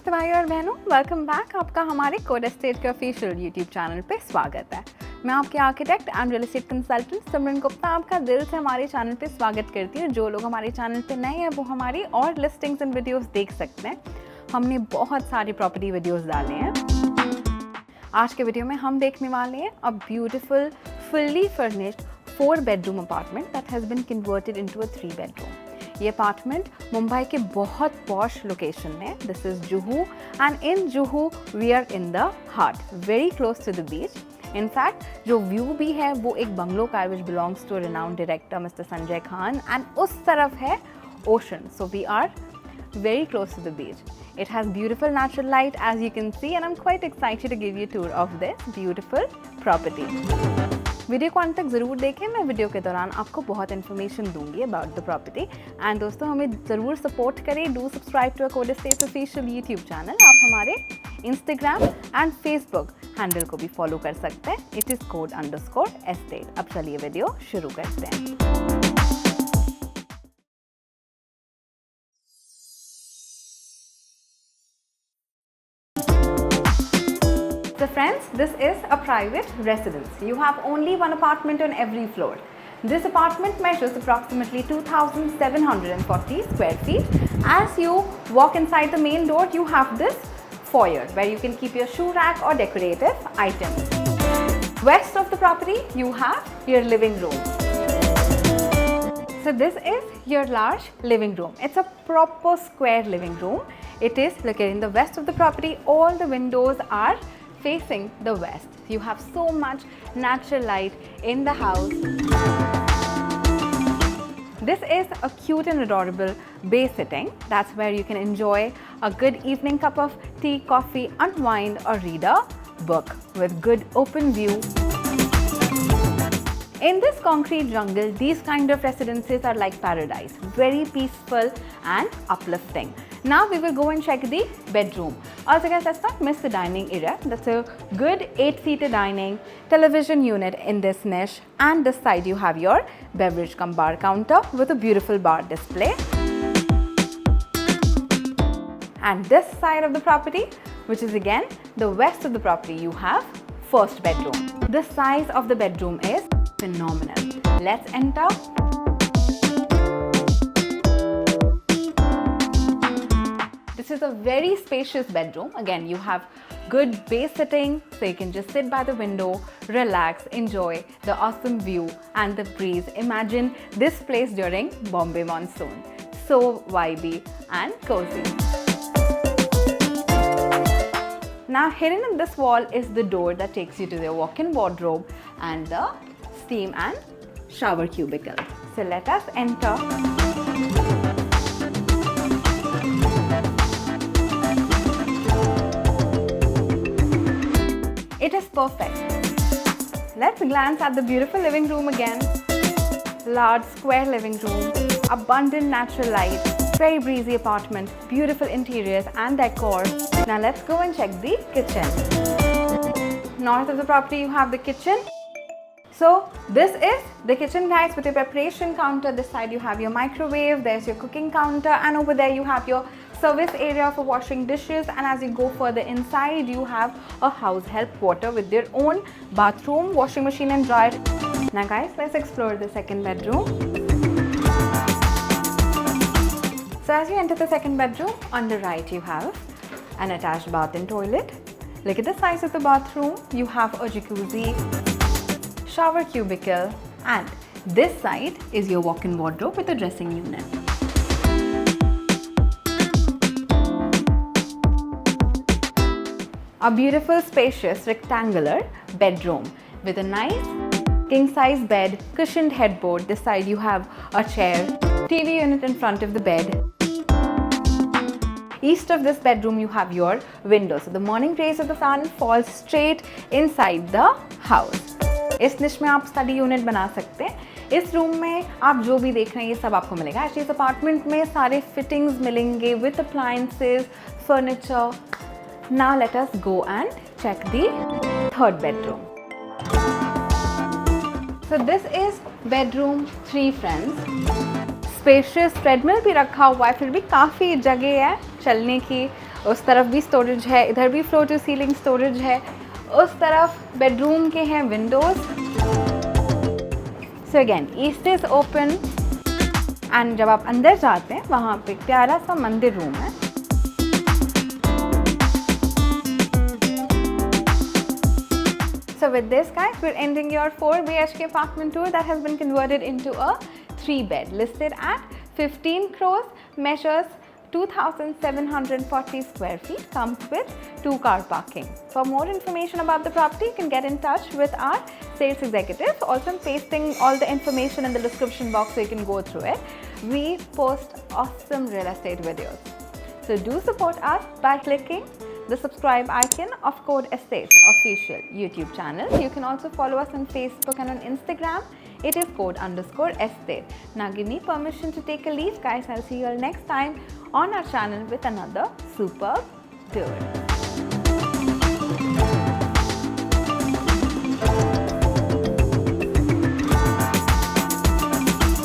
नमस्ते भाई और बहनों, वेलकम बैक। आपका हमारे कोड एस्टेट के ऑफिशियल यूट्यूब चैनल पे स्वागत है। मैं आपके architect and real estate consultant Simran Gupta आपका दिल से हमारे चैनल पे स्वागत करती हूँ। जो लोग हमारे चैनल पे नए हैं वो हमारी और लिस्टिंग्स एंड वीडियोस देख सकते हैं। हमने बहुत सारी प्रॉपर्टी वीडियोस डाले हैं। आज के वीडियो में हम देखने वाले हैं a beautiful fully furnished 4 bedroom apartment that has been converted into a 3 bedroom. ये अपार्टमेंट मुंबई के बहुत पॉश लोकेशन में, this is Juhu and in Juhu we are in the heart, very close to the beach. In fact जो view भी है वो एक bungalow का which belongs to renowned director mister Sanjay Khan and उस तरफ है ocean, so we are very close to the beach. It has beautiful natural light as you can see and I'm quite excited to give you a tour of this beautiful property. Video को अंत तक ज़रूर देखें, मैं video के दौरान आपको बहुत इन्फॉर्मेशन दूंगी अबाउट द प्रॉपर्टी। एंड दोस्तों हमें ज़रूर सपोर्ट करें, do subscribe to code estate official YouTube channel. आप हमारे इंस्टाग्राम एंड फेसबुक हैंडल को भी फॉलो कर सकते हैं, इट इज़ code_estate। अब चलिए वीडियो शुरू करते हैं। So friends, this is a private residence. You have only one apartment on every floor. This apartment measures approximately 2,740 square feet. As you walk inside the main door, you have this foyer where you can keep your shoe rack or decorative items. West of the property, you have your living room. So this is your large living room. It's a proper square living room. It is located in the west of the property. All the windows are facing the west. You have so much natural light in the house. This is a cute and adorable bay sitting. That's where you can enjoy a good evening cup of tea, coffee, unwind or read a book with good open view. In this concrete jungle, these kind of residences are like paradise, very peaceful and uplifting. Now we will go and check the bedroom. Also guys, let's not miss the dining area. That's a good 8-seater dining, television unit in this niche, and this side you have your beverage cum bar counter with a beautiful bar display. And this side of the property, which is again the west of the property, you have first bedroom. The size of the bedroom is phenomenal. Let's enter. This is a very spacious bedroom. Again, you have good bay sitting, so you can just sit by the window, relax, enjoy the awesome view and the breeze. Imagine this place during Bombay monsoon. So vibey and cozy. Now hidden in this wall is the door that takes you to the walk-in wardrobe and the steam and shower cubicle. So let us enter. It is perfect. Let's glance at the beautiful living room again. Large square living room, abundant natural light, very breezy apartment, beautiful interiors and decor. Now let's go and check the kitchen. North of the property you have the kitchen. So this is the kitchen guys with your preparation counter. This side you have your microwave, there's your cooking counter, and over there you have your service area for washing dishes. And as you go further inside you have a house help quarter with their own bathroom, washing machine and dryer. Now guys, let's explore the second bedroom. So as you enter the second bedroom, on the right you have an attached bath and toilet. Look at the size of the bathroom. You have a jacuzzi, shower cubicle, and this side is your walk-in wardrobe with a dressing unit. A beautiful spacious rectangular bedroom with a nice king-size bed, cushioned headboard. This side you have a chair, TV unit in front of the bed. East of this bedroom you have your window, so the morning rays of the sun fall straight inside the house. इस निश में आप study unit बना सकते हैं। इस room में आप जो भी देख रहे हैं ये सब आपको मिलेगा। एक्चुअली इस अपार्टमेंट में सारे फिटिंग्स मिलेंगे with appliances, furniture. Now let us go and check the third bedroom. So this is bedroom 3 friends. Spacious treadmill भी रखा हुआ है, फिर भी काफ़ी जगह है चलने की। उस तरफ भी स्टोरेज है, इधर भी फ्लोर टू सीलिंग स्टोरेज है, उस तरफ बेडरूम के हैं Windows. So again east is open and जब आप अंदर जाते हैं वहाँ पे प्यारा सा मंदिर रूम है। So with this guys, we're ending your 4 BHK apartment tour that has been converted into a 3-bed, listed at 15 crores, measures 2,740 square feet, comes with 2-car parking. For more information about the property, you can get in touch with our sales executive. Also, I'm pasting all the information in the description box so you can go through it. We post awesome real estate videos. So do support us by clicking the subscribe icon of Code Estates official YouTube channel. You can also follow us on Facebook and on Instagram. It is code_estate. Now give me permission to take a leave guys. I'll see you all next time on our channel with another superb tour.